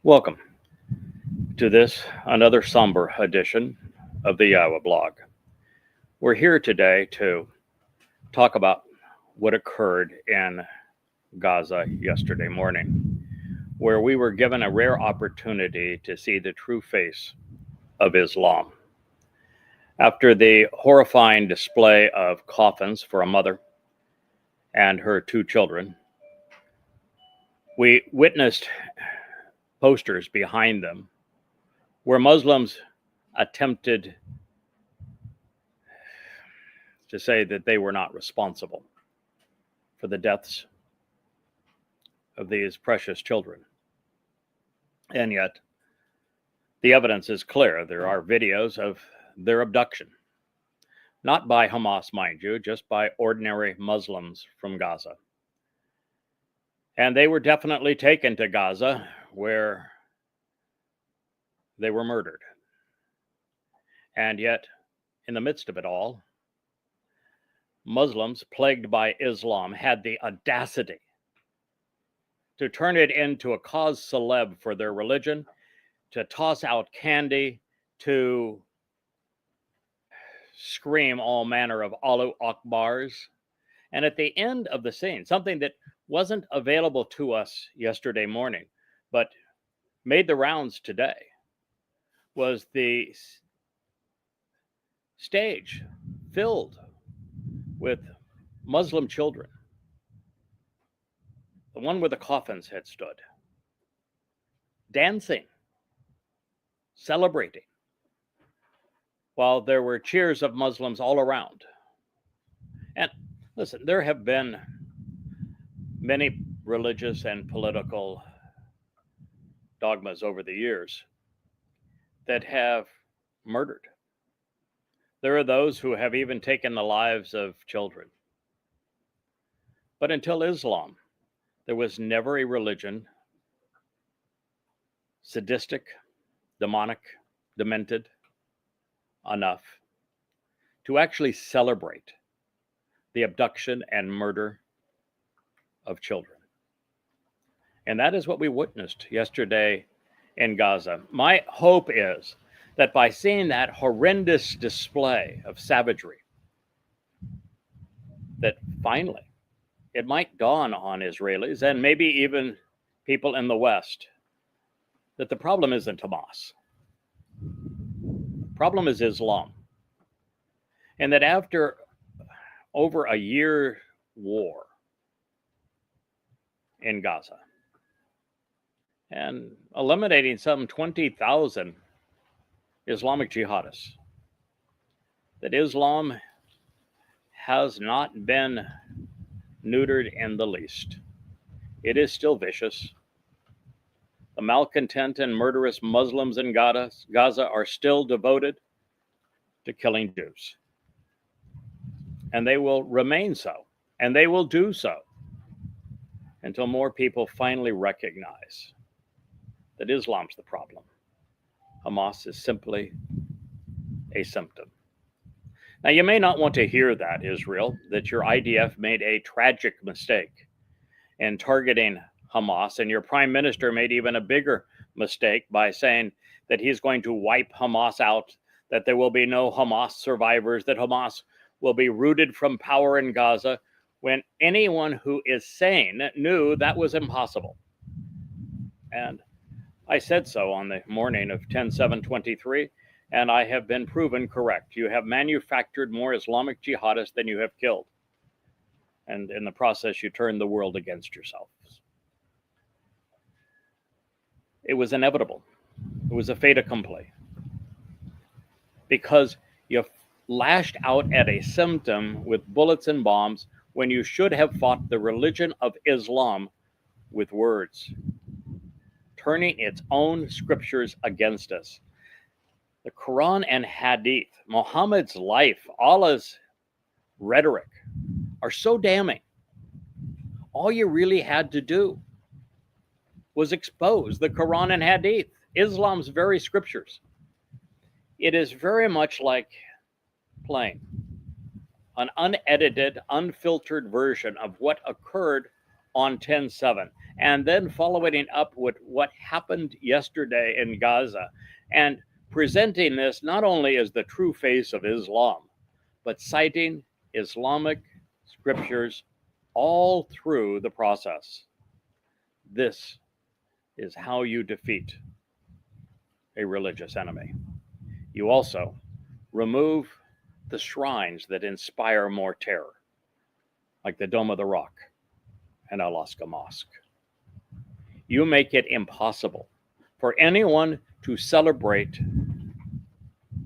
Welcome to another somber edition of the YAHOWAH blog. We're here today to talk about what occurred in Gaza yesterday morning, where we were given a rare opportunity to see the true face of Islam. After the horrifying display of coffins for a mother and her two children, we witnessed posters behind them where Muslims attempted to say that they were not responsible for the deaths of these precious children. And yet, the evidence is clear. There are videos of their abduction, not by Hamas, mind you, just by ordinary Muslims from Gaza. And they were definitely taken to Gaza, where they were murdered. And yet, in the midst of it all, Muslims plagued by Islam had the audacity to turn it into a cause célèbre for their religion, to toss out candy, to scream all manner of Allahu Akbars. And at the end of the scene, something that wasn't available to us yesterday morning, but made the rounds today, was the stage filled with Muslim children, the one where the coffins had stood, dancing, celebrating, while there were cheers of Muslims all around. And listen, there have been many religious and political dogmas over the years that have murdered. There are those who have even taken the lives of children. But until Islam, there was never a religion sadistic, demonic, demented enough to actually celebrate the abduction and murder of children. And that is what we witnessed yesterday in Gaza. My hope is that by seeing that horrendous display of savagery, that finally it might dawn on Israelis and maybe even people in the West that the problem isn't Hamas. The problem is Islam. And that after over a year war in Gaza and eliminating some 20,000 Islamic jihadists, that Islam has not been neutered in the least. It is still vicious. The malcontent and murderous Muslims in Gaza are still devoted to killing Jews. And they will remain so, and they will do so until more people finally recognize that Islam's the problem. Hamas is simply a symptom. Now, you may not want to hear that, Israel, that your IDF made a tragic mistake in targeting Hamas, and your prime minister made even a bigger mistake by saying that he's going to wipe Hamas out, that there will be no Hamas survivors, that Hamas will be rooted from power in Gaza, when anyone who is sane knew that was impossible. And I said so on the morning of 10/7/23, and I have been proven correct. You have manufactured more Islamic jihadists than you have killed. And in the process, you turned the world against yourselves. It was inevitable. It was a fait accompli. Because you lashed out at a symptom with bullets and bombs when you should have fought the religion of Islam with words, turning its own scriptures against us. The Quran and Hadith, Muhammad's life, Allah's rhetoric are so damning. All you really had to do was expose the Quran and Hadith, Islam's very scriptures. It is very much like playing an unedited, unfiltered version of what occurred on 10/7, and then following up with what happened yesterday in Gaza, and presenting this not only as the true face of Islam, but citing Islamic scriptures all through the process. This is how you defeat a religious enemy. You also remove the shrines that inspire more terror, like the Dome of the Rock and Al-Aqsa Mosque. You make it impossible for anyone to celebrate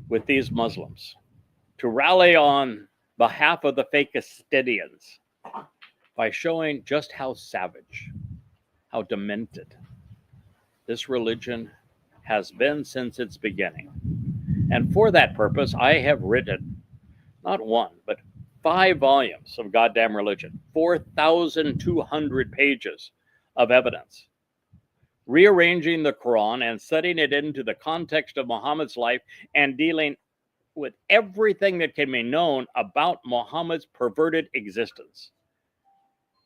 with these Muslims, to rally on behalf of the Fakistinians by showing just how savage, how demented this religion has been since its beginning. And for that purpose, I have written not one, but 5 volumes of Goddamn Religion, 4,200 pages of evidence, rearranging the Quran and setting it into the context of Muhammad's life and dealing with everything that can be known about Muhammad's perverted existence,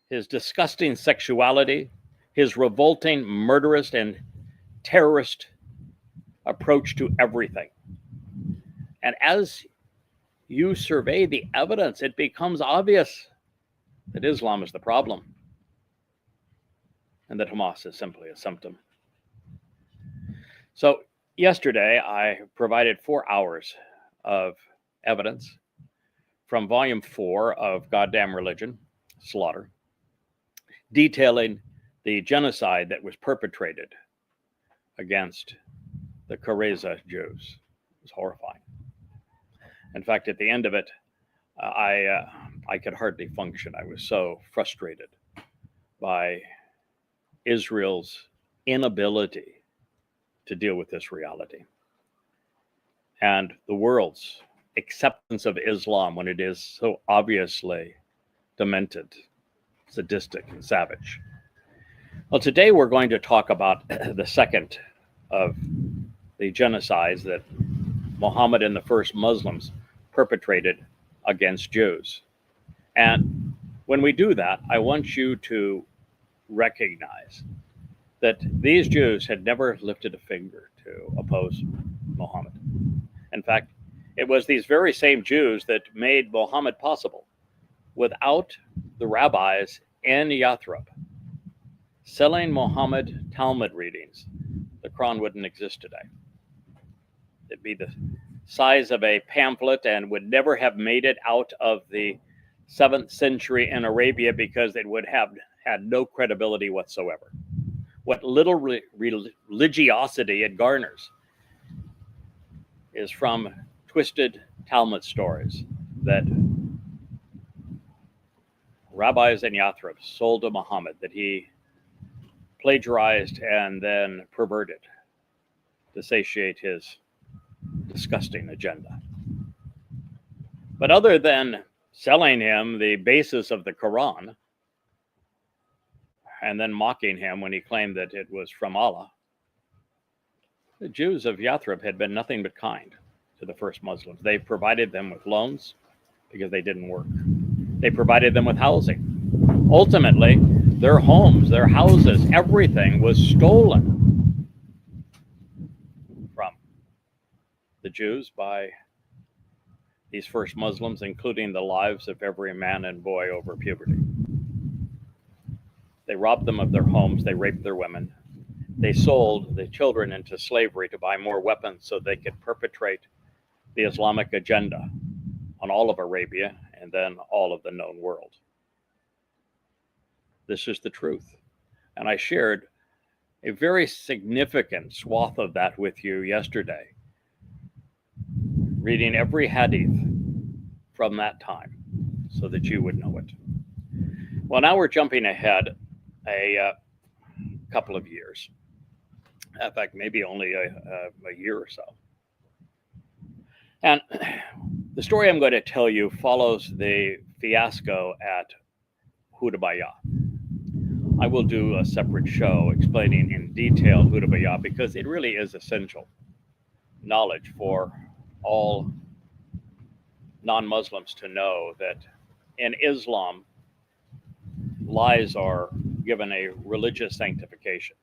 his disgusting sexuality, his revolting, murderous, and terrorist approach to everything. And as you survey the evidence, it becomes obvious that Islam is the problem and that Hamas is simply a symptom. So yesterday, I provided 4 hours of evidence from Volume 4 of Goddamn Religion, Slaughter, detailing the genocide that was perpetrated against the Kareza Jews. It was horrifying. In fact, at the end of it, I could hardly function. I was so frustrated by Israel's inability to deal with this reality and the world's acceptance of Islam when it is so obviously demented, sadistic, and savage. Well, today we're going to talk about the second of the genocides that Muhammad and the first Muslims perpetrated against Jews. And when we do that, I want you to recognize that these Jews had never lifted a finger to oppose Muhammad. In fact, it was these very same Jews that made Muhammad possible. Without the rabbis in Yathrib selling Muhammad Talmud readings, the Quran wouldn't exist today. It'd be the size of a pamphlet and would never have made it out of the 7th century in Arabia because it would have had no credibility whatsoever. What little religiosity it garners is from twisted Talmud stories that rabbis in Yathrib sold to Muhammad that he plagiarized and then perverted to satiate his disgusting agenda. But other than selling him the basis of the Quran and then mocking him when he claimed that it was from Allah, the Jews of Yathrib had been nothing but kind to the first Muslims. They provided them with loans because they didn't work. They provided them with housing. Ultimately, their homes, their houses, everything was stolen from the Jews by these first Muslims, including the lives of every man and boy over puberty. They robbed them of their homes. They raped their women. They sold the children into slavery to buy more weapons so they could perpetrate the Islamic agenda on all of Arabia and then all of the known world. This is the truth. And I shared a very significant swath of that with you yesterday, reading every hadith from that time so that you would know it. Well, now we're jumping ahead a couple of years. In fact, maybe only a year or so. And the story I'm going to tell you follows the fiasco at YAHOWAH. I will do a separate show explaining in detail YAHOWAH because it really is essential knowledge for all non-Muslims to know that in Islam, lies are given a religious sanctification.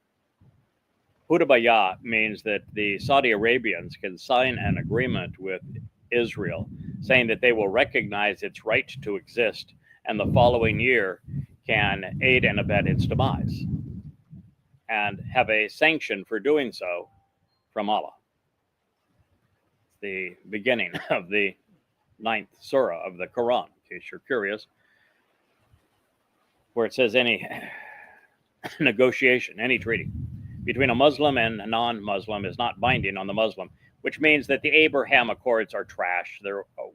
Hudabayah means that the Saudi Arabians can sign an agreement with Israel saying that they will recognize its right to exist, and the following year can aid and abet its demise, and have a sanction for doing so from Allah. The beginning of the 9th surah of the Quran, in case you're curious, where it says any negotiation, any treaty between a Muslim and a non-Muslim is not binding on the Muslim, which means that the Abraham Accords are trash. They're a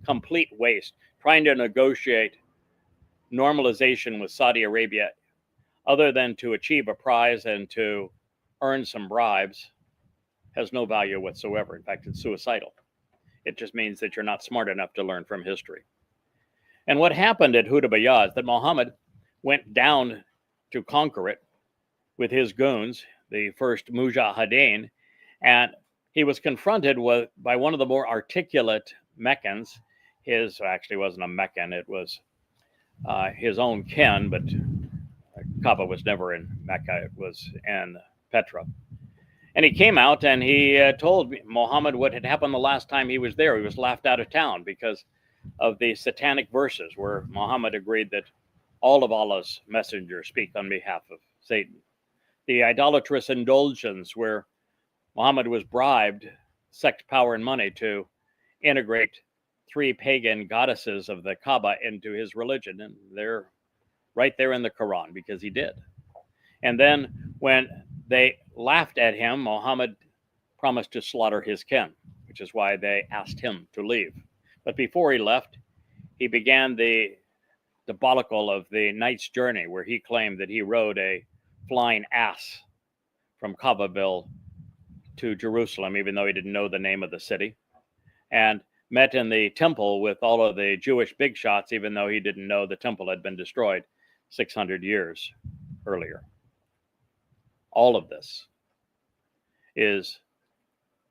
complete waste. Trying to negotiate normalization with Saudi Arabia, other than to achieve a prize and to earn some bribes, has no value whatsoever. In fact, it's suicidal. It just means that you're not smart enough to learn from history. And what happened at Hudabayah is that Muhammad went down to conquer it with his goons, the first Mujahideen, and he was confronted by one of the more articulate Meccans. His actually wasn't a Meccan, it was his own kin, but Kaaba was never in Mecca, it was in Petra. And he came out and he told Muhammad what had happened the last time he was there. He was laughed out of town because of the satanic verses where Muhammad agreed that all of Allah's messengers speak on behalf of Satan. The idolatrous indulgence where Muhammad was bribed, sex, power, and money to integrate 3 pagan goddesses of the Kaaba into his religion. And they're right there in the Quran because he did. And then when they laughed at him, Muhammad promised to slaughter his kin, which is why they asked him to leave. But before he left, he began the debacle of the night's journey, where he claimed that he rode a flying ass from Kaabaville to Jerusalem, even though he didn't know the name of the city, and met in the temple with all of the Jewish big shots, even though he didn't know the temple had been destroyed 600 years earlier. All of this is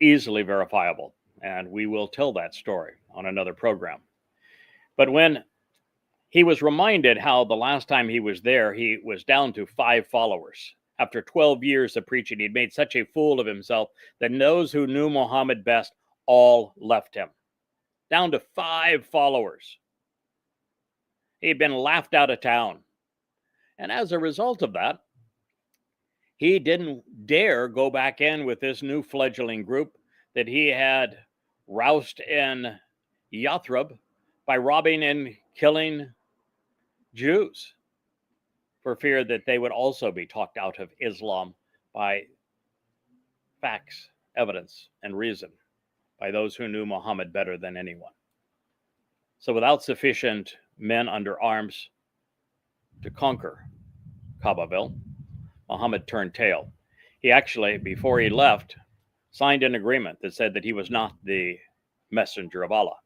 easily verifiable, and we will tell that story on another program. But when he was reminded how the last time he was there, he was down to 5 followers. After 12 years of preaching, he'd made such a fool of himself that those who knew Muhammad best all left him. Down to 5 followers. He'd been laughed out of town. And as a result of that, he didn't dare go back in with this new fledgling group that he had roused in Yathrib by robbing and killing Jews, for fear that they would also be talked out of Islam by facts, evidence, and reason by those who knew Muhammad better than anyone. So without sufficient men under arms to conquer Kaabaville, Muhammad turned tail. He actually, before he left, signed an agreement that said that he was not the messenger of Allah,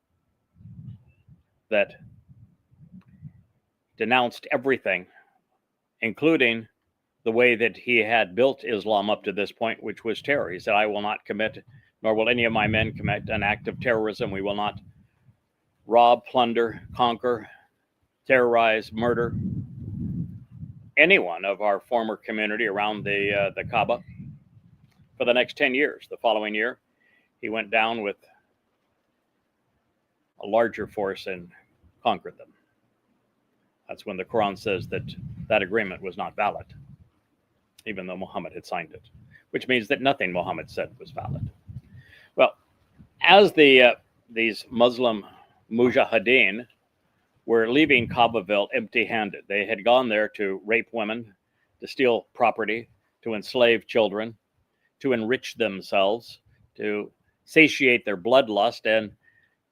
that denounced everything, including the way that he had built Islam up to this point, which was terror. He said, I will not commit, nor will any of my men commit an act of terrorism. We will not rob, plunder, conquer, terrorize, murder anyone of our former community around the Kaaba for the next 10 years. The following year, he went down with a larger force and conquered them. That's when the Quran says that that agreement was not valid, even though Muhammad had signed it, which means that nothing Muhammad said was valid. Well, as these Muslim mujahideen were leaving Kaabaville empty-handed, they had gone there to rape women, to steal property, to enslave children, to enrich themselves, to satiate their bloodlust, and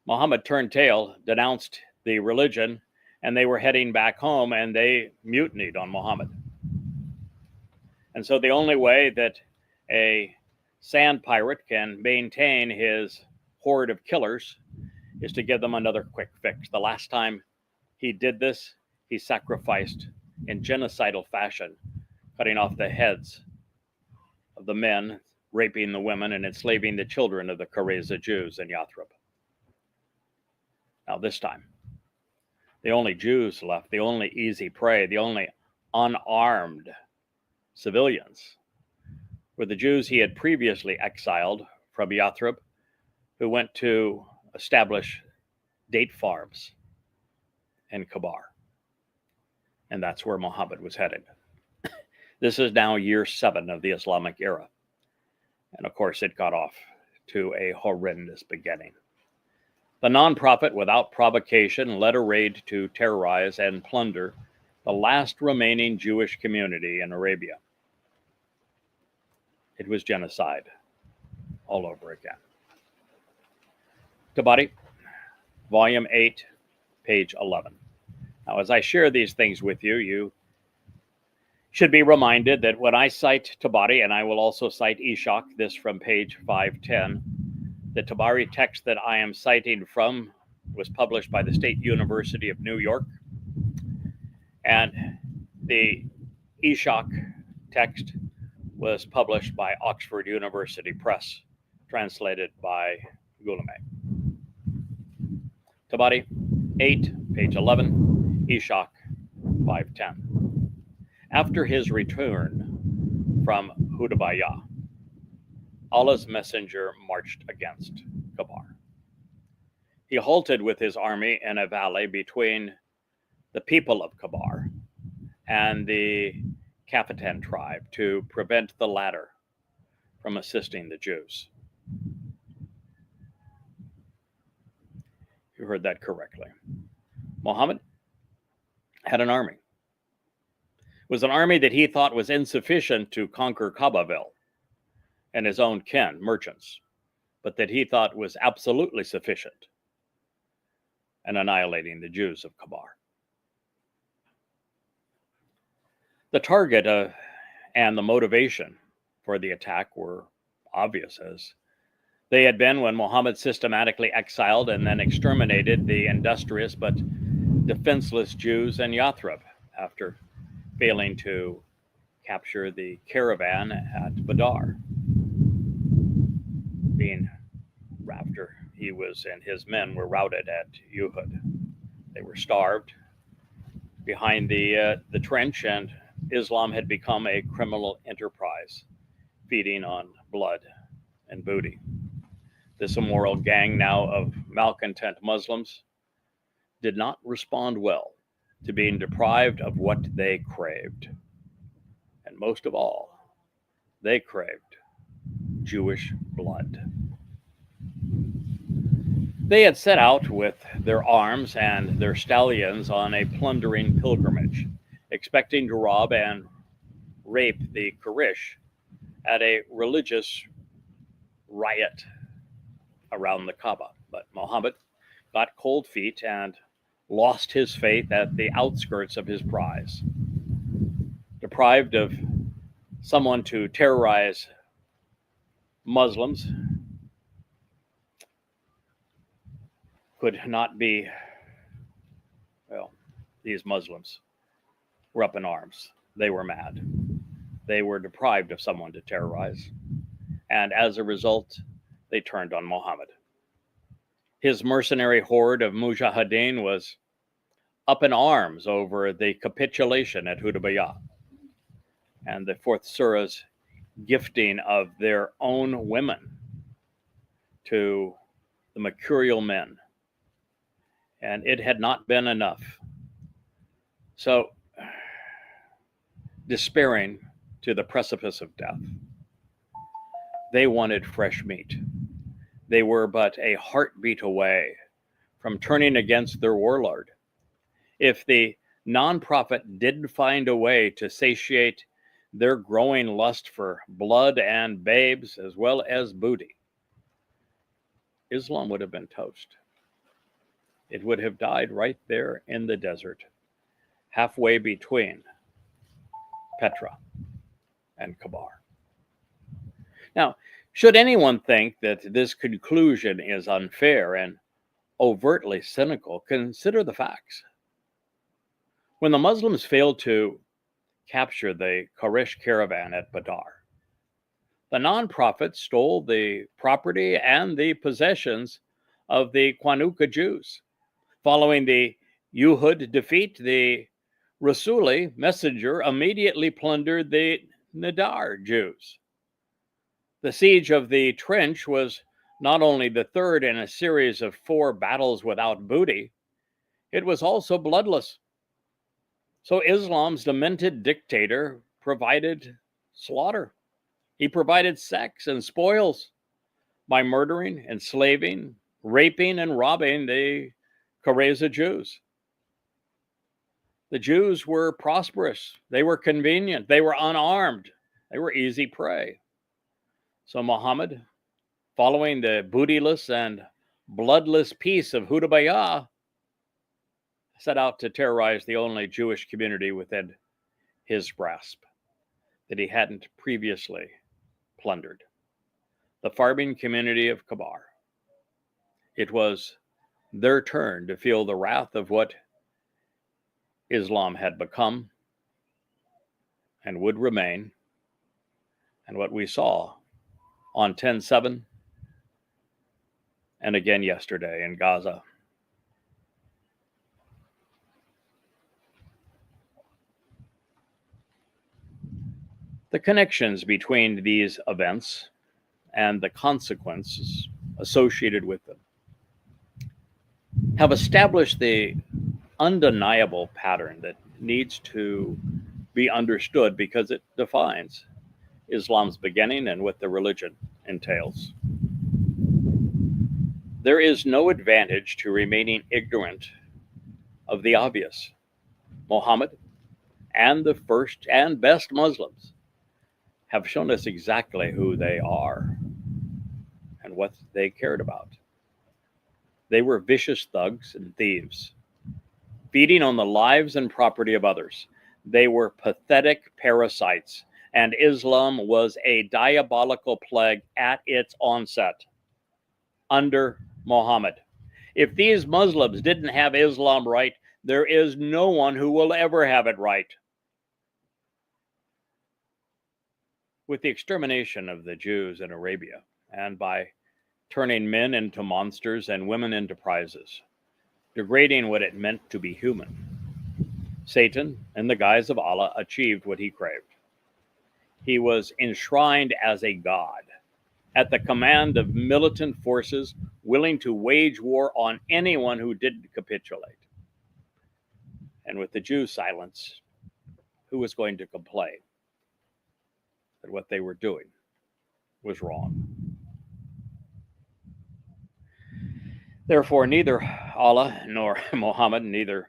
Muhammad turned tail, denounced the religion, and they were heading back home, and they mutinied on Muhammad. And so the only way that a sand pirate can maintain his horde of killers is to give them another quick fix. The last time he did this, he sacrificed in genocidal fashion, cutting off the heads of the men, raping the women, and enslaving the children of the Qurayza Jews in Yathrib. Now this time, the only Jews left, the only easy prey, the only unarmed civilians were the Jews he had previously exiled from Yathrib, who went to establish date farms in Kabar. And that's where Muhammad was headed. This is now year 7 of the Islamic era. And of course, it got off to a horrendous beginning. The non-prophet, without provocation, led a raid to terrorize and plunder the last remaining Jewish community in Arabia. It was genocide all over again. Tabari, Volume 8, page 11. Now, as I share these things with you, you should be reminded that when I cite Tabari, and I will also cite Ishak, this from page 510, the Tabari text that I am citing from was published by the State University of New York, and the Ishak text was published by Oxford University Press, translated by Gulame. Tabari 8, page 11, Ishak 510. After his return from Hudabayah, Allah's messenger marched against Kabar. He halted with his army in a valley between the people of Kabar and the Kafitan tribe to prevent the latter from assisting the Jews. You heard that correctly. Muhammad had an army. It was an army that he thought was insufficient to conquer Babel and his own kin, merchants, but that he thought was absolutely sufficient in annihilating the Jews of Kabar. The target and the motivation for the attack were obvious, as they had been when Muhammad systematically exiled and then exterminated the industrious but defenseless Jews in Yathrib after failing to capture the caravan at Badar. After he was and his men were routed at Uhud. They were starved behind the trench, and Islam had become a criminal enterprise, feeding on blood and booty. This immoral gang now of malcontent Muslims did not respond well to being deprived of what they craved. And most of all, they craved Jewish blood. They had set out with their arms and their stallions on a plundering pilgrimage, expecting to rob and rape the Quraysh at a religious riot around the Kaaba. But Muhammad got cold feet and lost his faith at the outskirts of his prize. Deprived of someone to terrorize Muslims could not be, well, these Muslims were up in arms. They were mad. They were deprived of someone to terrorize. And as a result, they turned on Muhammad. His mercenary horde of mujahideen was up in arms over the capitulation at Hudabayah and the 4th Surah's gifting of their own women to the mercurial men. And it had not been enough. So, despairing to the precipice of death, they wanted fresh meat. They were but a heartbeat away from turning against their warlord. If the non-prophet didn't find a way to satiate their growing lust for blood and babes as well as booty, Islam would have been toast. It would have died right there in the desert, halfway between Petra and Kabar. Now, should anyone think that this conclusion is unfair and overtly cynical, consider the facts. When the Muslims failed to capture the Quraysh caravan at Badar, the non-prophet stole the property and the possessions of the Qanuqa Jews. Following the Uhud defeat, the Rasuli, messenger, immediately plundered the Nadar Jews. The siege of the trench was not only the third in a series of 4 battles without booty, it was also bloodless. So Islam's demented dictator provided slaughter. He provided sex and spoils by murdering, enslaving, raping, and robbing the Kareza Jews. The Jews were prosperous. They were convenient. They were unarmed. They were easy prey. So Muhammad, following the bootyless and bloodless peace of Hudaybiyah, set out to terrorize the only Jewish community within his grasp that he hadn't previously plundered, the farming community of Kabar. It was their turn to feel the wrath of what Islam had become and would remain, and what we saw on 10/7 and again yesterday in Gaza. The connections between these events and the consequences associated with them have established the undeniable pattern that needs to be understood because it defines Islam's beginning and what the religion entails. There is no advantage to remaining ignorant of the obvious. Muhammad and the first and best Muslims have shown us exactly who they are and what they cared about. They were vicious thugs and thieves, feeding on the lives and property of others. They were pathetic parasites, and Islam was a diabolical plague at its onset under Muhammad. If these Muslims didn't have Islam right, there is no one who will ever have it right. With the extermination of the Jews in Arabia, and by turning men into monsters and women into prizes, degrading what it meant to be human, Satan, in the guise of Allah, achieved what he craved. He was enshrined as a god at the command of militant forces willing to wage war on anyone who didn't capitulate. And with the Jews' silence, who was going to complain that what they were doing was wrong? Therefore, neither Allah nor Muhammad, neither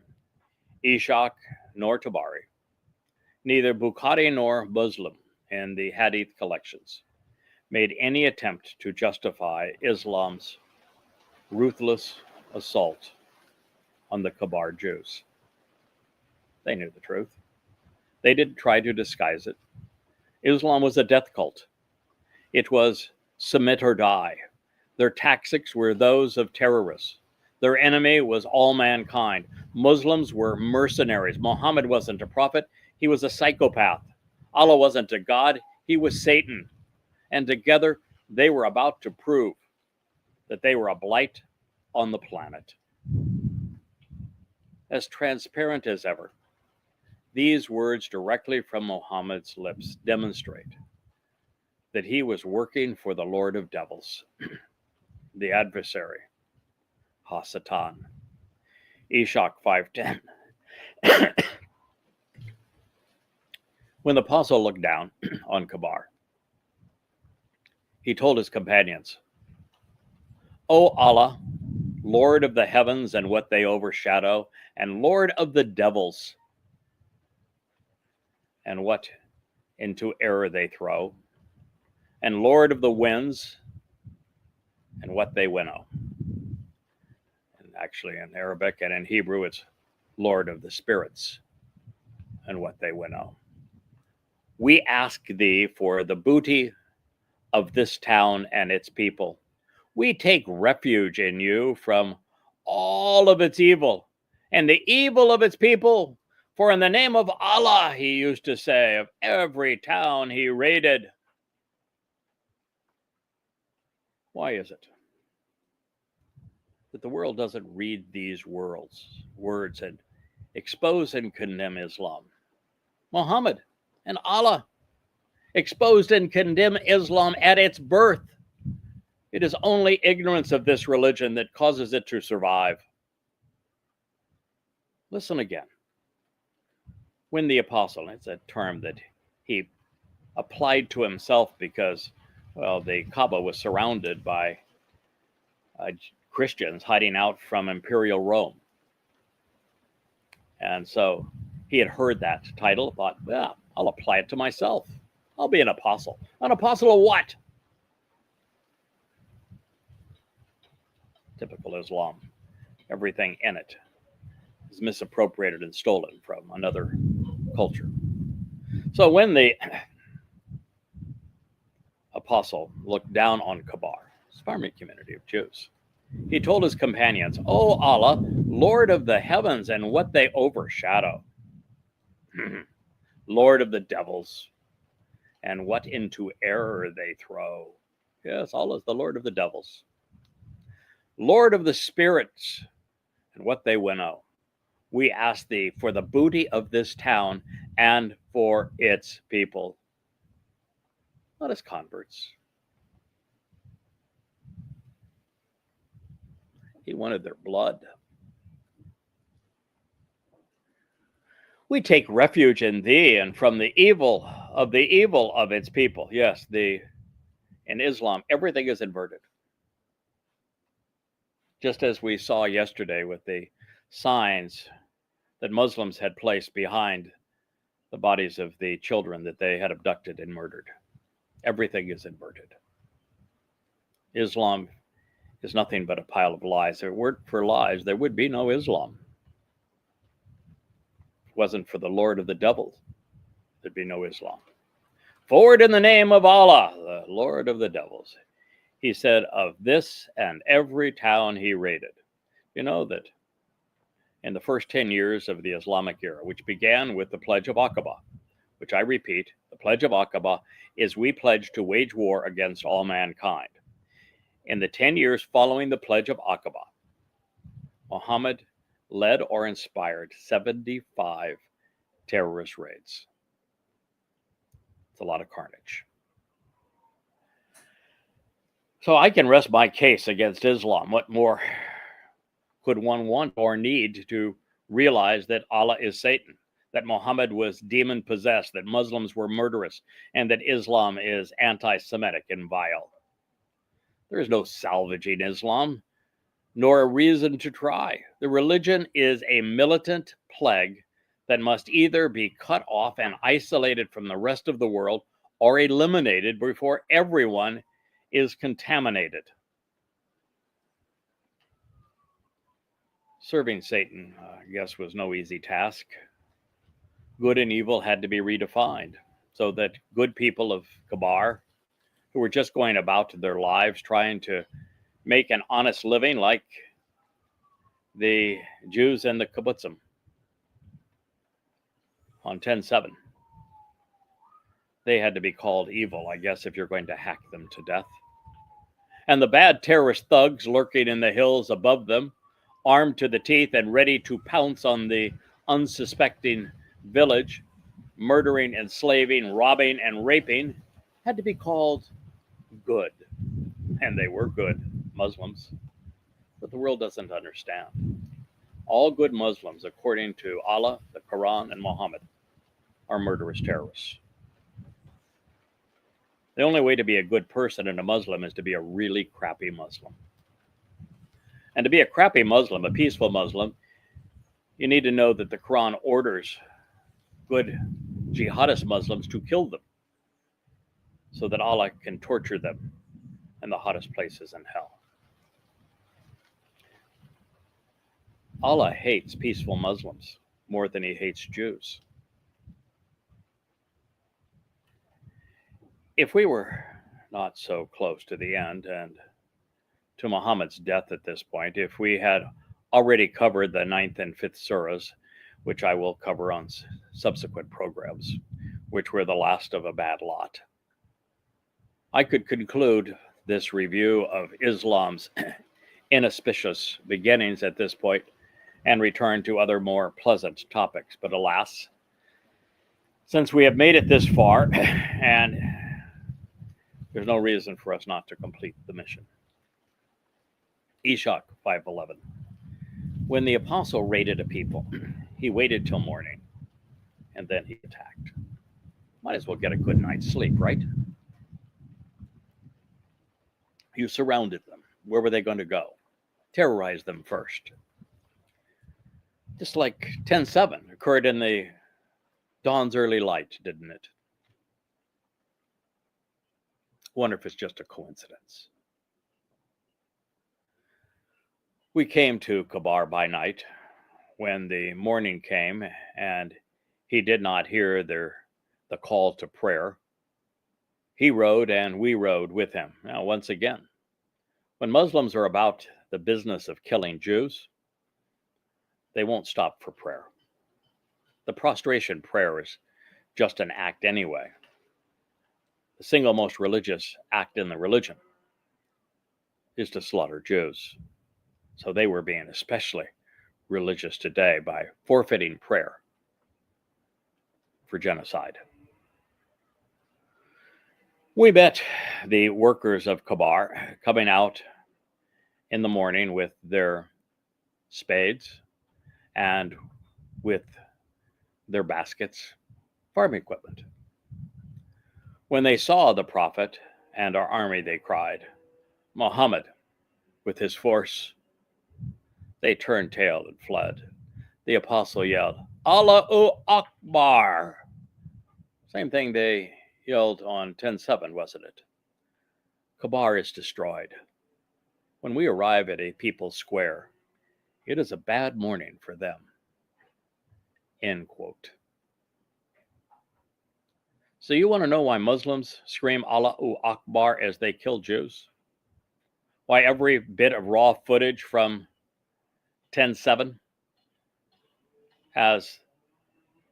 Ishaq nor Tabari, neither Bukhari nor Muslim in the Hadith collections made any attempt to justify Islam's ruthless assault on the Kabar Jews. They knew the truth. They didn't try to disguise it. Islam was a death cult. It was submit or die. Their tactics were those of terrorists. Their enemy was all mankind. Muslims were mercenaries. Muhammad wasn't a prophet. He was a psychopath. Allah wasn't a god. He was Satan. And together, they were about to prove that they were a blight on the planet. As transparent as ever, these words directly from Muhammad's lips demonstrate that he was working for the Lord of Devils, the adversary, Hasatan. Ishaq 5:10. When the apostle looked down on Kabar, he told his companions, "O Allah, Lord of the heavens and what they overshadow, and Lord of the devils and what into error they throw, and Lord of the winds and what they winnow." And actually in Arabic and in Hebrew, it's Lord of the spirits and what they winnow. We ask thee for the booty of this town and its people. We take refuge in you from all of its evil and the evil of its people. For in the name of Allah, he used to say, of every town he raided. Why is it that the world doesn't read these words and expose and condemn Islam. Muhammad and Allah exposed and condemn Islam at its birth. It is only ignorance of this religion that causes it to survive. Listen again. When the apostle, it's a term that he applied to himself because, well, the Kaaba was surrounded by Christians hiding out from Imperial Rome. And so he had heard that title, thought, well, I'll apply it to myself. I'll be an apostle. An apostle of what? Typical Islam. Everything in it is misappropriated and stolen from another culture. So when the apostle looked down on Kabar, his farming community of Jews, he told his companions, "O Allah, Lord of the heavens and what they overshadow, Lord of the devils and what into error they throw." Yes, Allah is the Lord of the devils. Lord of the spirits and what they winnow. We ask thee for the booty of this town and for its people. Not as converts. He wanted their blood. We take refuge in thee and from the evil of its people. Yes, in Islam, everything is inverted. Just as we saw yesterday with the signs that Muslims had placed behind the bodies of the children that they had abducted and murdered. Everything is inverted. Islam is nothing but a pile of lies. If it weren't for lies, there would be no Islam. If it wasn't for the Lord of the devils, there'd be no Islam. Forward in the name of Allah, the Lord of the devils. He said, of this and every town he raided. You know that in the first 10 years of the Islamic era, which began with the Pledge of Aqaba, which I repeat, the Pledge of Aqaba is we pledge to wage war against all mankind. In the 10 years following the Pledge of Aqaba, Muhammad led or inspired 75 terrorist raids. It's a lot of carnage. So I can rest my case against Islam. What more could one want or need to realize that Allah is Satan, that Muhammad was demon-possessed, that Muslims were murderous, and that Islam is anti-Semitic and vile? There is no salvaging Islam, nor a reason to try. The religion is a militant plague that must either be cut off and isolated from the rest of the world or eliminated before everyone is contaminated. Serving Satan, I guess, was no easy task. Good and evil had to be redefined so that good people of Kabar, who were just going about their lives trying to make an honest living like the Jews and the kibbutzim on 10/7. They had to be called evil, I guess, if you're going to hack them to death. And the bad terrorist thugs lurking in the hills above them, armed to the teeth and ready to pounce on the unsuspecting village, murdering, enslaving, robbing, and raping, had to be called good. And they were good Muslims. But the world doesn't understand. All good Muslims, according to Allah, the Quran, and Muhammad, are murderous terrorists. The only way to be a good person and a Muslim is to be a really crappy Muslim. And to be a crappy Muslim, a peaceful Muslim, you need to know that the Quran orders good jihadist Muslims to kill them so that Allah can torture them in the hottest places in hell. Allah hates peaceful Muslims more than he hates Jews. If we were not so close to the end and to Muhammad's death at this point, if we had already covered the 9th and 5th surahs, which I will cover on subsequent programs, which were the last of a bad lot, I could conclude this review of Islam's inauspicious beginnings at this point and return to other more pleasant topics. But alas, since we have made it this far, and there's no reason for us not to complete the mission. Eshach 5:11. When the apostle raided a people, he waited till morning, and then he attacked. Might as well get a good night's sleep, right? You surrounded them. Where were they going to go? Terrorize them first. Just like 10:7 occurred in the dawn's early light, didn't it? Wonder if it's just a coincidence. We came to Kabar by night when the morning came, and he did not hear the call to prayer. He rode and we rode with him. Now, once again, when Muslims are about the business of killing Jews, they won't stop for prayer. The prostration prayer is just an act anyway. The single most religious act in the religion is to slaughter Jews. So they were being especially religious today by forfeiting prayer for genocide. We met the workers of Kabar coming out in the morning with their spades and with their baskets, farm equipment. When they saw the prophet and our army, they cried, "Muhammad," with his force. They turned tail and fled. The apostle yelled, "Allahu Akbar." Same thing they yelled on 10:7, wasn't it? Kabar is destroyed. When we arrive at a people's square, it is a bad morning for them. End quote. So you want to know why Muslims scream Allahu Akbar as they kill Jews? Why every bit of raw footage from 10:7 as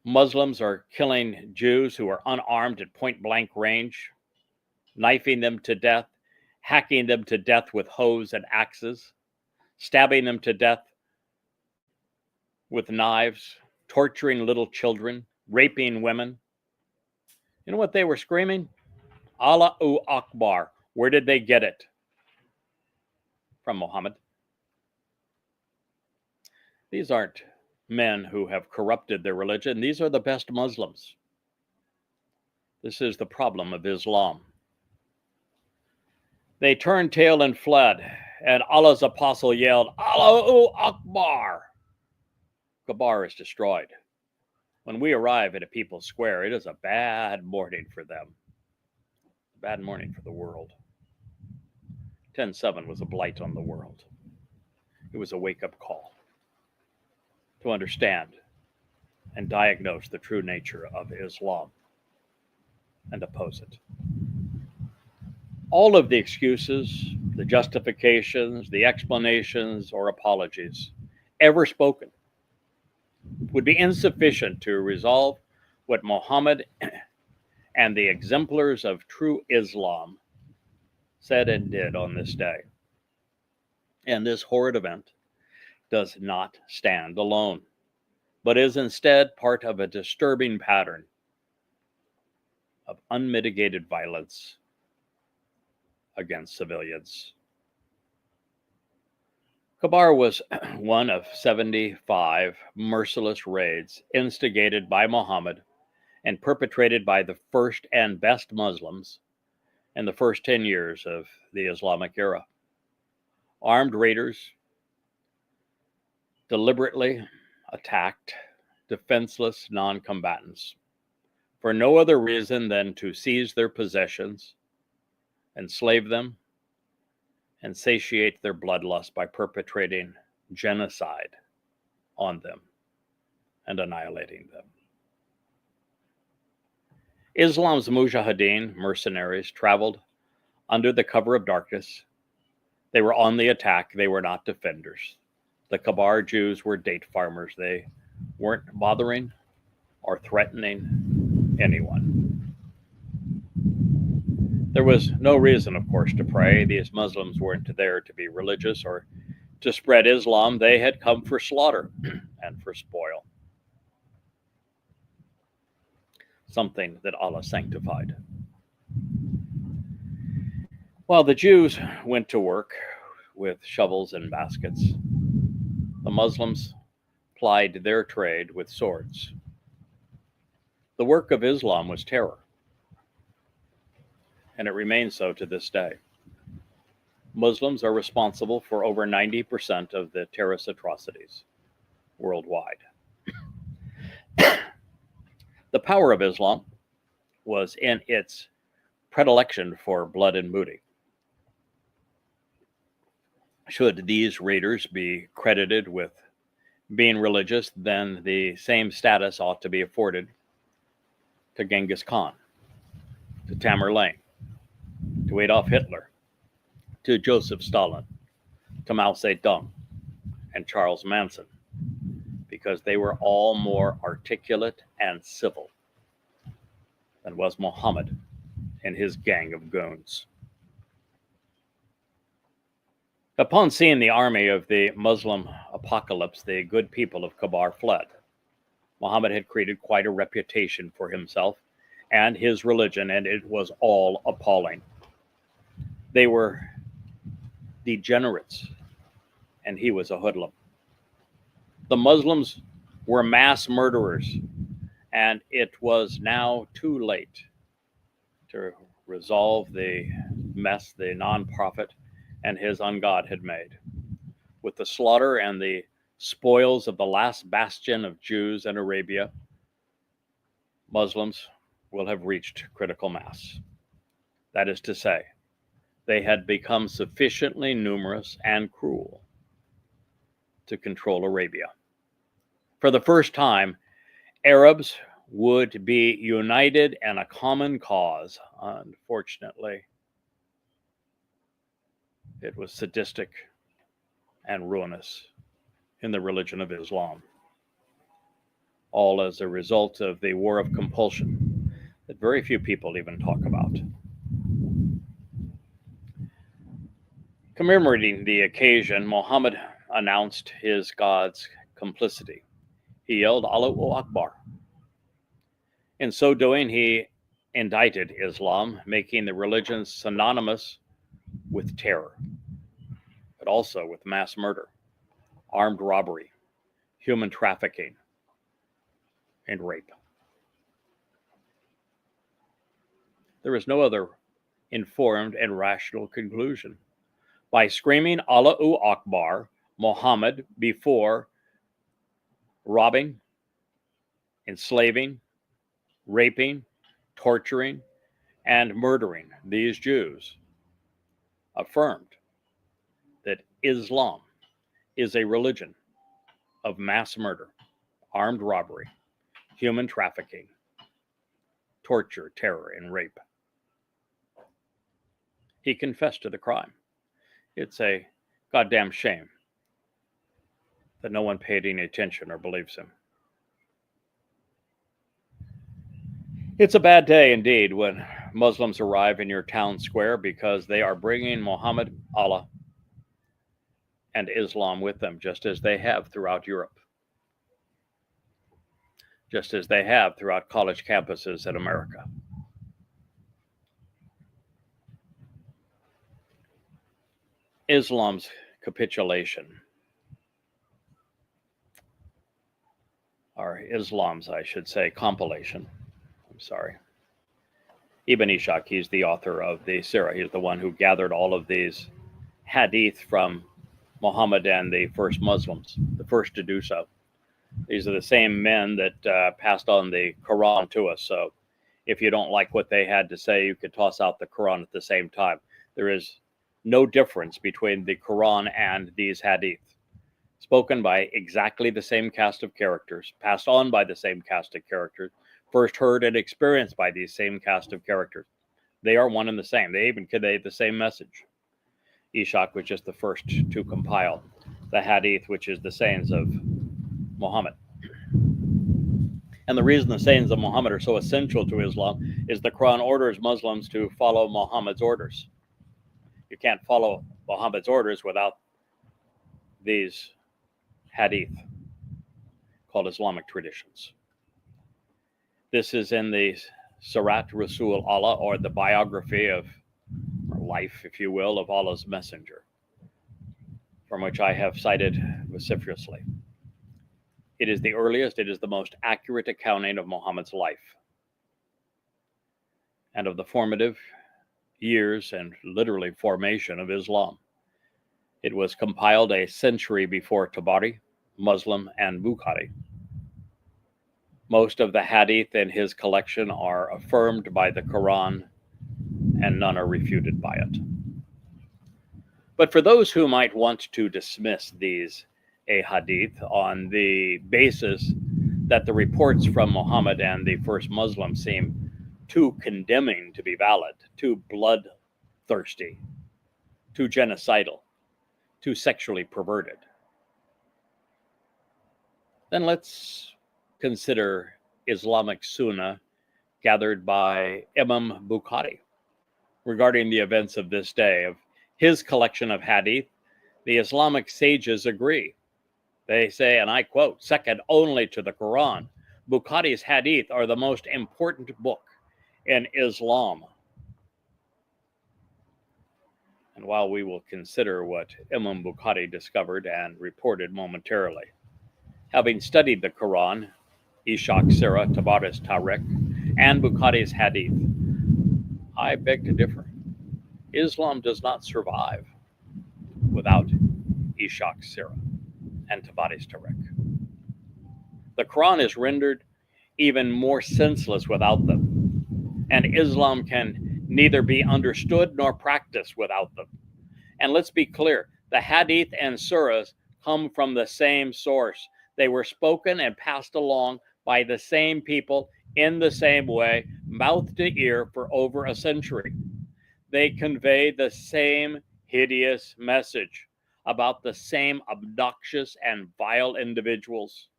Muslims are killing Jews who are unarmed at point-blank range, knifing them to death, hacking them to death with hoes and axes, stabbing them to death with knives, torturing little children, raping women. You know what they were screaming? Allahu Akbar. Where did they get it? From Muhammad. These aren't men who have corrupted their religion. These are the best Muslims. This is the problem of Islam. They turned tail and fled, and Allah's apostle yelled, "Allahu Akbar." Kabar is destroyed. When we arrive at a people's square, it is a bad morning for them. A bad morning for the world. 10:7 was a blight on the world. It was a wake-up call to understand and diagnose the true nature of Islam and oppose it. All of the excuses, the justifications, the explanations, or apologies ever spoken would be insufficient to resolve what Muhammad and the exemplars of true Islam said and did on this day. And this horrid event does not stand alone, but is instead part of a disturbing pattern of unmitigated violence against civilians. Kabar was one of 75 merciless raids instigated by Muhammad and perpetrated by the first and best Muslims in the first 10 years of the Islamic era. Armed raiders deliberately attacked defenseless non-combatants for no other reason than to seize their possessions, enslave them, and satiate their bloodlust by perpetrating genocide on them and annihilating them. Islam's mujahideen, mercenaries, traveled under the cover of darkness. They were on the attack. They were not defenders. The Kabar Jews were date farmers. They weren't bothering or threatening anyone. There was no reason, of course, to pray. These Muslims weren't there to be religious or to spread Islam, they had come for slaughter and for spoil. Something that Allah sanctified. While the Jews went to work with shovels and baskets, the Muslims plied their trade with swords. The work of Islam was terror, and it remains so to this day. Muslims are responsible for over 90% of the terrorist atrocities worldwide. The power of Islam was in its predilection for blood and booty. Should these raiders be credited with being religious, then the same status ought to be afforded to Genghis Khan, to Tamerlane, to Adolf Hitler, to Joseph Stalin, to Mao Zedong, and Charles Manson, because they were all more articulate and civil than was Muhammad and his gang of goons. Upon seeing the army of the Muslim apocalypse, the good people of Kabar fled. Muhammad had created quite a reputation for himself and his religion, and it was all appalling. They were degenerates, and he was a hoodlum. The Muslims were mass murderers, and it was now too late to resolve the mess the non-prophet and his ungod had made. With the slaughter and the spoils of the last bastion of Jews in Arabia, Muslims will have reached critical mass. That is to say, they had become sufficiently numerous and cruel to control Arabia. For the first time, Arabs would be united in a common cause. Unfortunately, it was sadistic and ruinous in the religion of Islam, all as a result of the war of compulsion that very few people even talk about. Commemorating the occasion, Muhammad announced his God's complicity. He yelled, Allahu Akbar. In so doing, he indicted Islam, making the religion synonymous with terror, but also with mass murder, armed robbery, human trafficking, and rape. There is no other informed and rational conclusion. By screaming Allahu Akbar, Muhammad, before robbing, enslaving, raping, torturing, and murdering these Jews, affirmed that Islam is a religion of mass murder, armed robbery, human trafficking, torture, terror, and rape. He confessed to the crime. It's a goddamn shame that no one paid any attention or believes him. It's a bad day indeed when Muslims arrive in your town square because they are bringing Muhammad, Allah, and Islam with them, just as they have throughout Europe, just as they have throughout college campuses in America. Islam's capitulation, or Islam's, I should say, compilation. I'm sorry. Ibn Ishaq, he's the author of the Sirah. He's the one who gathered all of these hadith from Muhammad and the first Muslims, the first to do so. These are the same men that passed on the Quran to us. So if you don't like what they had to say, you could toss out the Quran at the same time. There is no difference between the Quran and these hadith. Spoken by exactly the same cast of characters, passed on by the same cast of characters, first heard and experienced by these same cast of characters. They are one and the same. They even convey the same message. Ishaq was just the first to compile the hadith, which is the sayings of Muhammad. And the reason the sayings of Muhammad are so essential to Islam is the Quran orders Muslims to follow Muhammad's orders. You can't follow Muhammad's orders without these hadith called Islamic traditions. This is in the Sirat Rasul Allah, or the biography of, or life, if you will, of Allah's messenger, from which I have cited vociferously. It is the earliest, it is the most accurate accounting of Muhammad's life and of the formative years and literally formation of Islam. It was compiled a century before Tabari, Muslim, and Bukhari. Most of the hadith in his collection are affirmed by the Quran, and none are refuted by it. But for those who might want to dismiss these hadith on the basis that the reports from Muhammad and the first Muslims seem too condemning to be valid, too bloodthirsty, too genocidal, too sexually perverted, then let's consider Islamic Sunnah gathered by Imam Bukhari regarding the events of this day. Of his collection of hadith, the Islamic sages agree. They say, and I quote, second only to the Quran, Bukhari's hadith are the most important book in Islam. And while we will consider what Imam Bukhari discovered and reported momentarily, having studied the Quran, Ishaq Sirah, Tabari's Tariq, and Bukhari's hadith, I beg to differ. Islam does not survive without Ishaq Sirah and Tabari's Tariq. The Quran is rendered even more senseless without them, and Islam can neither be understood nor practiced without them. And let's be clear, the hadith and surahs come from the same source. They were spoken and passed along by the same people in the same way, mouth to ear, for over a century. They convey the same hideous message about the same obnoxious and vile individuals.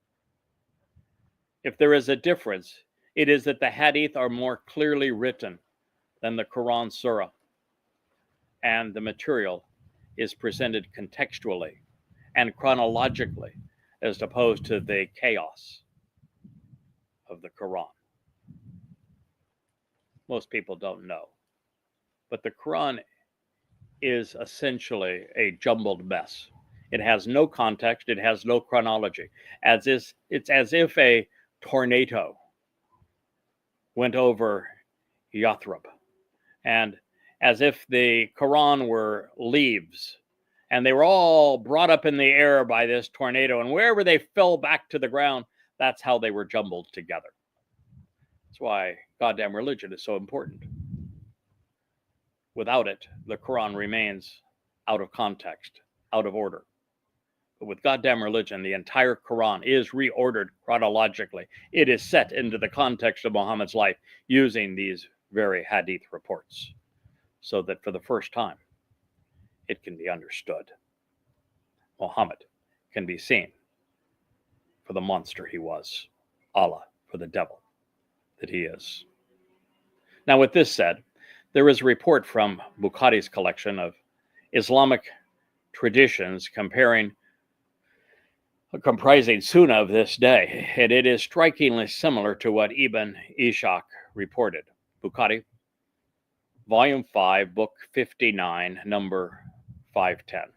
If there is a difference, it is that the hadith are more clearly written than the Quran surah, and the material is presented contextually and chronologically as opposed to the chaos of the Quran. Most people don't know, but the Quran is essentially a jumbled mess. It has no context, it has no chronology. It's as if a tornado went over Yathrib, and as if the Quran were leaves, and they were all brought up in the air by this tornado, and wherever they fell back to the ground, that's how they were jumbled together. That's why goddamn religion is so important. Without it, the Quran remains out of context, out of order. But with goddamn religion, the entire Quran is reordered chronologically. It is set into the context of Muhammad's life using these very hadith reports, so that for the first time, it can be understood. Muhammad can be seen for the monster he was, Allah for the devil that he is. Now, with this said, there is a report from Bukhari's collection of Islamic traditions comprising Sunnah of this day, and it is strikingly similar to what Ibn Ishaq reported. Bukhari, Volume 5, Book 59, number 510.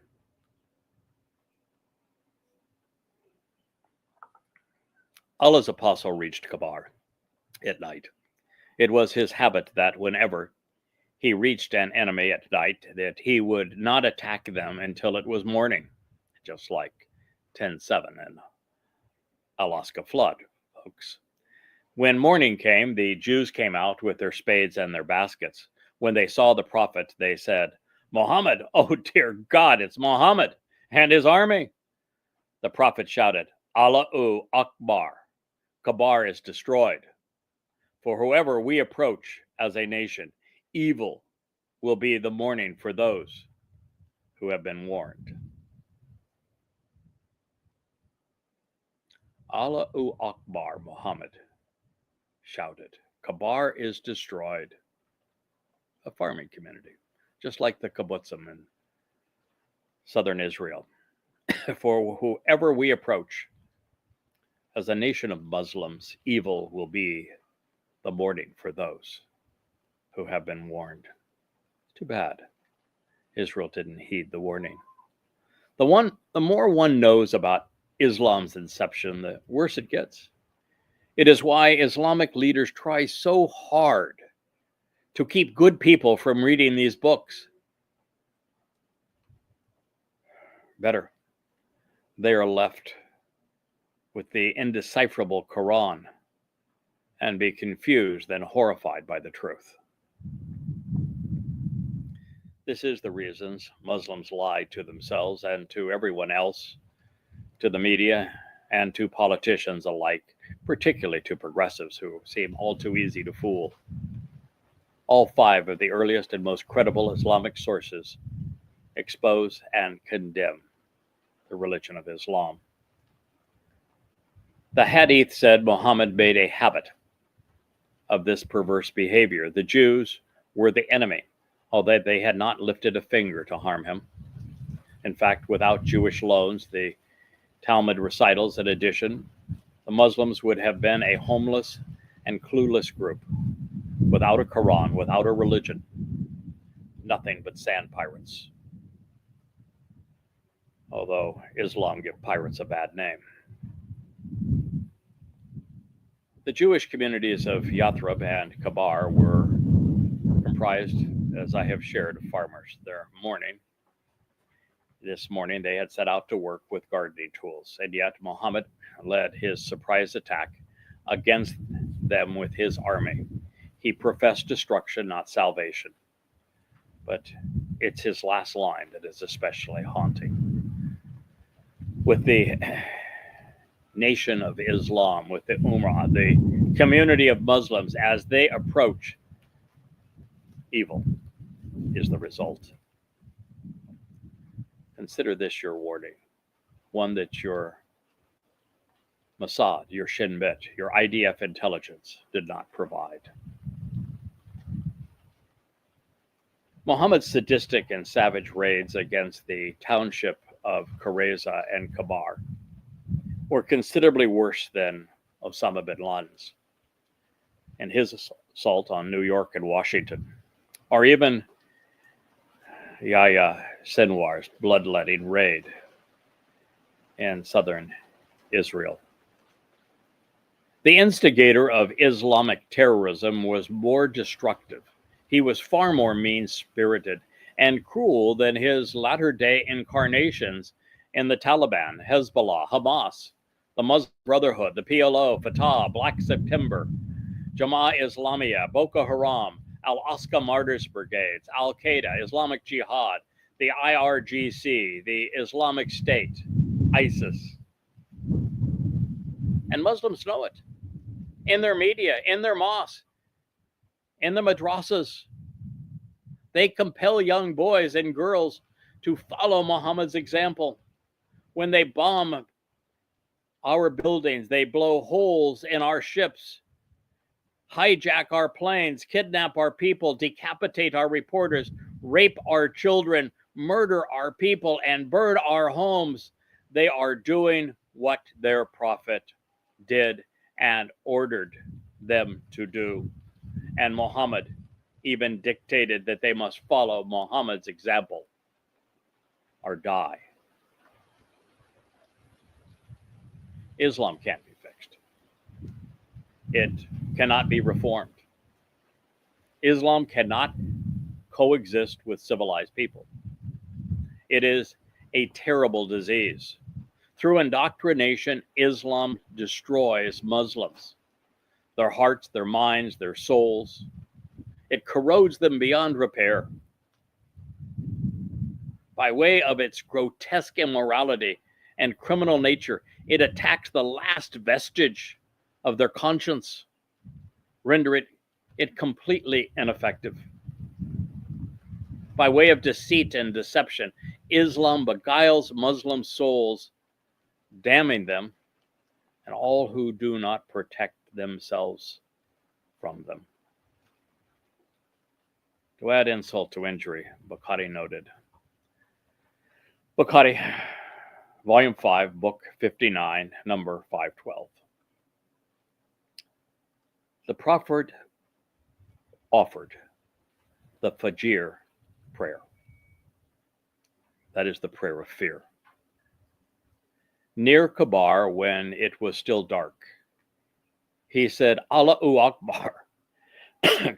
Allah's apostle reached Kabar at night. It was his habit that whenever he reached an enemy at night, that he would not attack them until it was morning, just like 10/7 and Alaska flood, folks. When morning came, the Jews came out with their spades and their baskets. When they saw the prophet, they said, "Muhammad, oh dear God, it's Muhammad and his army." The prophet shouted, "Allahu Akbar, Kabar is destroyed. For whoever we approach as a nation, evil will be the morning for those who have been warned." Allahu Akbar, Muhammad shouted. Kabar is destroyed. A farming community, just like the kibbutzim in southern Israel. For whoever we approach as a nation of Muslims, evil will be the morning for those who have been warned. Too bad Israel didn't heed the warning. The more one knows about Islam's inception, the worse it gets. It is why Islamic leaders try so hard to keep good people from reading these books. Better, they are left with the indecipherable Quran and be confused and horrified by the truth. This is the reasons Muslims lie to themselves and to everyone else, to the media, and to politicians alike, particularly to progressives who seem all too easy to fool. All 5 of the earliest and most credible Islamic sources expose and condemn the religion of Islam. The Hadith said Muhammad made a habit of this perverse behavior. The Jews were the enemy, although they had not lifted a finger to harm him. In fact, without Jewish loans, the Talmud recitals, in addition, the Muslims would have been a homeless and clueless group, without a Quran, without a religion, nothing but sand pirates. Although Islam gives pirates a bad name. The Jewish communities of Yathrib and Kabar were comprised, as I have shared, of farmers. This morning they had set out to work with gardening tools, and yet Muhammad led his surprise attack against them with his army. He professed destruction, not salvation. But it's his last line that is especially haunting. With the nation of Islam, with the Ummah, the community of Muslims, as they approach, evil is the result. Consider this your warning, one that your Mossad, your Shin Bet, your IDF intelligence did not provide. Muhammad's sadistic and savage raids against the township of Qurayza and Kabar were considerably worse than Osama bin Laden's and his assault on New York and Washington, or even Yahya Sinwar's bloodletting raid in southern Israel. The instigator of Islamic terrorism was more destructive. He was far more mean-spirited and cruel than his latter-day incarnations in the Taliban, Hezbollah, Hamas, the Muslim Brotherhood, the PLO, Fatah, Black September, Jamaah Islamiyah, Boko Haram, Al-Aqsa Martyrs Brigades, Al-Qaeda, Islamic Jihad, the IRGC, the Islamic State, ISIS. And Muslims know it. In their media, in their mosques, in the madrasas, they compel young boys and girls to follow Muhammad's example. When they bomb our buildings, they blow holes in our ships, hijack our planes, kidnap our people, decapitate our reporters, rape our children, murder our people, and burn our homes. They are doing what their prophet did and ordered them to do. And Muhammad even dictated that they must follow Muhammad's example or die. Islam can't be fixed. It cannot be reformed. Islam cannot coexist with civilized people. It is a terrible disease. Through indoctrination, Islam destroys Muslims, their hearts, their minds, their souls. It corrodes them beyond repair. By way of its grotesque immorality and criminal nature, it attacks the last vestige of their conscience, render it completely ineffective. By way of deceit and deception, Islam beguiles Muslim souls, damning them and all who do not protect themselves from them. To add insult to injury, Bukhari noted. Bukhari, Volume 5, Book 59, number 512. The prophet offered the Fajr prayer. That is the prayer of fear. Near Kabar, when it was still dark, he said, Allahu Akbar.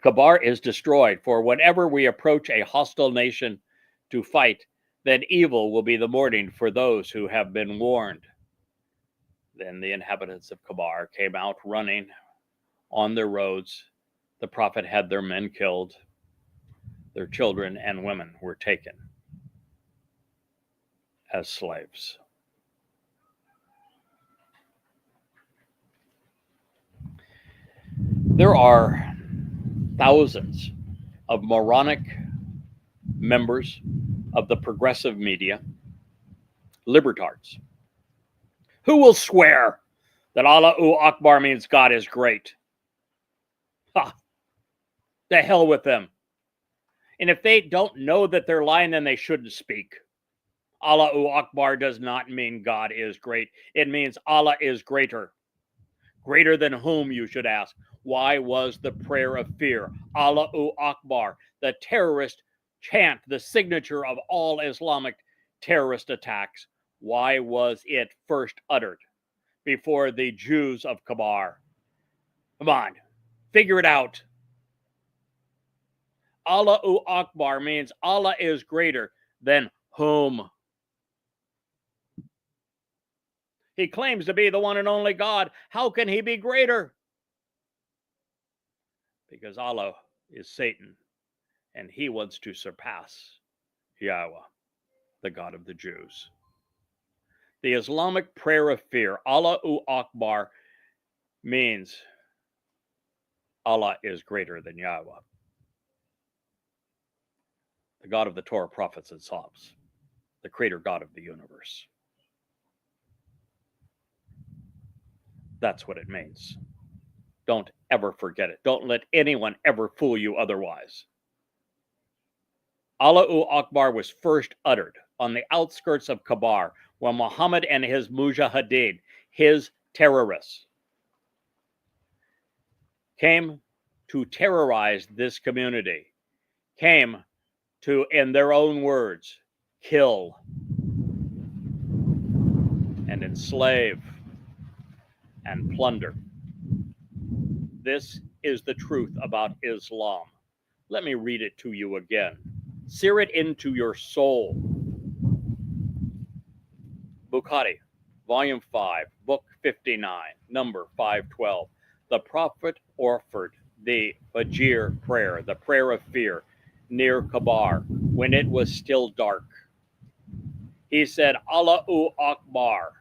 Kabar is destroyed, for whenever we approach a hostile nation to fight, then evil will be the morning for those who have been warned. Then the inhabitants of Kabar came out running on their roads. The prophet had their men killed. Their children and women were taken as slaves. There are thousands of moronic members of the progressive media, libertards, who will swear that Allahu Akbar means God is great. Ha! The hell with them. And if they don't know that they're lying, then they shouldn't speak. Allahu Akbar does not mean God is great. It means Allah is greater. Greater than whom, you should ask. Why was the prayer of fear, Allahu Akbar, the terrorist chant, the signature of all Islamic terrorist attacks, why was it first uttered before the Jews of Kabar? Come on, figure it out. Allahu Akbar means Allah is greater than whom? He claims to be the one and only God. How can he be greater? Because Allah is Satan, and he wants to surpass Yahweh, the God of the Jews. The Islamic prayer of fear, Allahu Akbar, means Allah is greater than Yahweh, the God of the Torah, prophets, and Psalms, the creator God of the universe. That's what it means. Don't ever forget it. Don't let anyone ever fool you otherwise. Allahu Akbar was first uttered on the outskirts of Kabar when Muhammad and his mujahideen, his terrorists, came to terrorize this community, came to, in their own words, kill and enslave and plunder. This is the truth about Islam. Let me read it to you again. Sear it into your soul. Bukhari, Volume 5, Book 59, number 512. The prophet offered the Fajr prayer, the prayer of fear, near Kabar, when it was still dark. He said, Allahu Akbar.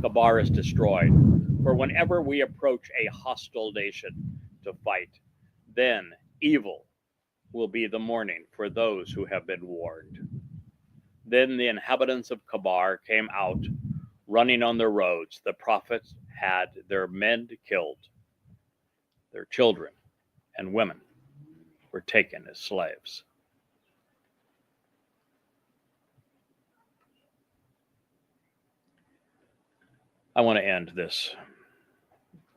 Kabar is destroyed. For whenever we approach a hostile nation to fight, then evil will be the morning for those who have been warned. Then the inhabitants of Kabar came out, running on their roads. The prophets had their men killed. Their children and women were taken as slaves. I want to end this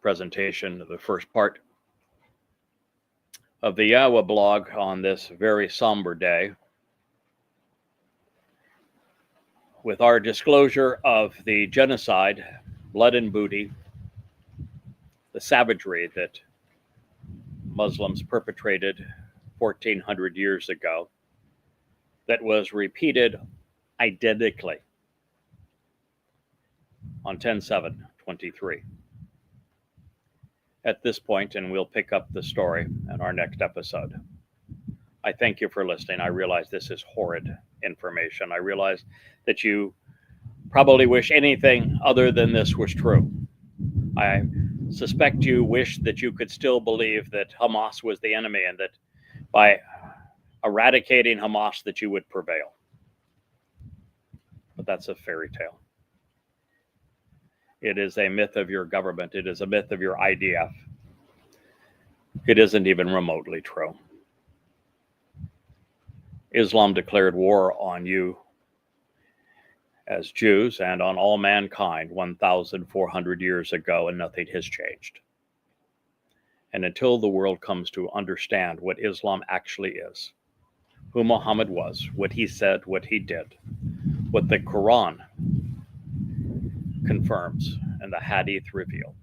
presentation, the first part of the YAHOWAH blog on this very somber day, with our disclosure of the genocide, blood and booty, the savagery that Muslims perpetrated 1,400 years ago, that was repeated identically on 10/7/23. At this point, and we'll pick up the story in our next episode. I thank you for listening. I realize this is horrid information. I realize that you probably wish anything other than this was true. I suspect you wish that you could still believe that Hamas was the enemy and that by eradicating Hamas that you would prevail. But that's a fairy tale. It is a myth of your government. It is a myth of your IDF. It isn't even remotely true. Islam declared war on you as Jews and on all mankind 1,400 years ago, and nothing has changed. And until the world comes to understand what Islam actually is, who Muhammad was, what he said, what he did, what the Quran confirms and the Hadith reveal,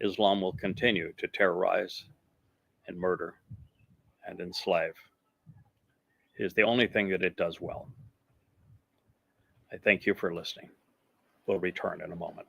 Islam will continue to terrorize and murder and enslave. It is the only thing that it does well. I thank you for listening. We'll return in a moment.